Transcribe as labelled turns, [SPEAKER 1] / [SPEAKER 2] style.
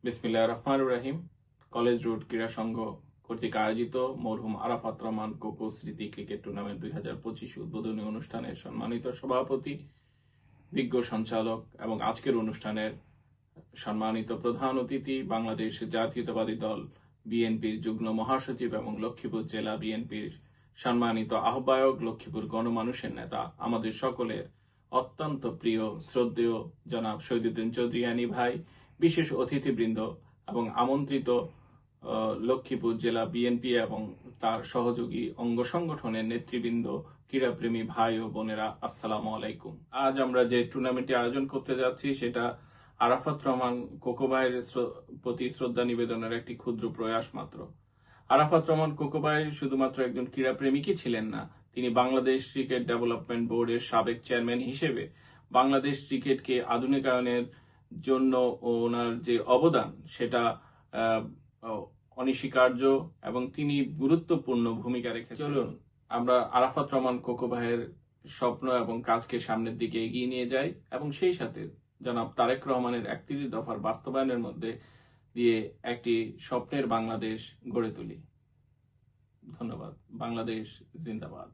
[SPEAKER 1] বিসমিল্লাহির রহমানির রহিম। College road ক্রীড়া সংঘ কর্তৃক আয়োজিত মরহুম আরাফাত রহমান কোকো স্মৃতি ক্রিকেট টুর্নামেন্ট 2025 উদ্বোধনী অনুষ্ঠানের সম্মানিত সভাপতি, বিজ্ঞ সঞ্চালক এবং আজকের অনুষ্ঠানের সম্মানিত প্রধান অতিথি, বাংলাদেশ জাতীয়তাবাদী দল বিএনপির যুগ্ম মহাসচিব এবং লক্ষ্মীপুর জেলা বিএনপির সম্মানিত আহ্বায়ক, লক্ষ্মীপুর গণমানুষের নেতা, আমাদের সকলের অত্যন্ত প্রিয় শ্রদ্ধেয় জনাব শহীদুদ্দিন চৌধুরী ভাই, বিশেষ অতিথিবৃন্দ এবং আমন্ত্রিত লক্ষ্মীপুর জেলা বিএনপি এবং তার সহযোগী অঙ্গ সংগঠনের নেতৃবৃন্দ, ক্রীড়াপ্রেমী ভাই ও বোনেরা, আসসালামু আলাইকুম। আজ আমরা যে টুর্নামেন্টটি আয়োজন করতে যাচ্ছি সেটা আরাফাত রহমান কোকো ভাইয়ের প্রতি শ্রদ্ধা নিবেদনের একটি ক্ষুদ্র প্রয়াস মাত্র। আরাফাত রহমান কোকো ভাই শুধুমাত্র একজন ক্রীড়াপ্রেমিকই ছিলেন না, তিনি বাংলাদেশ ক্রিকেট ডেভেলপমেন্ট বোর্ডের সাবেক চেয়ারম্যান হিসেবে বাংলাদেশ ক্রিকেটকে আধুনিকায়নের জন্য ওনার যে অবদান সেটা অনস্বীকার্য এবং তিনি গুরুত্বপূর্ণ ভূমিকা রেখেছেন। চলুন আমরা আরাফাত রহমান কোকো ভাইয়ের স্বপ্ন এবং কাজকে সামনের দিকে এগিয়ে নিয়ে যাই এবং সেই সাথে জনাব তারেক রহমানের 31 দফার বাস্তবায়নের মধ্যে দিয়ে একটি স্বপ্নের বাংলাদেশ গড়ে তুলি। ধন্যবাদ। বাংলাদেশ জিন্দাবাদ।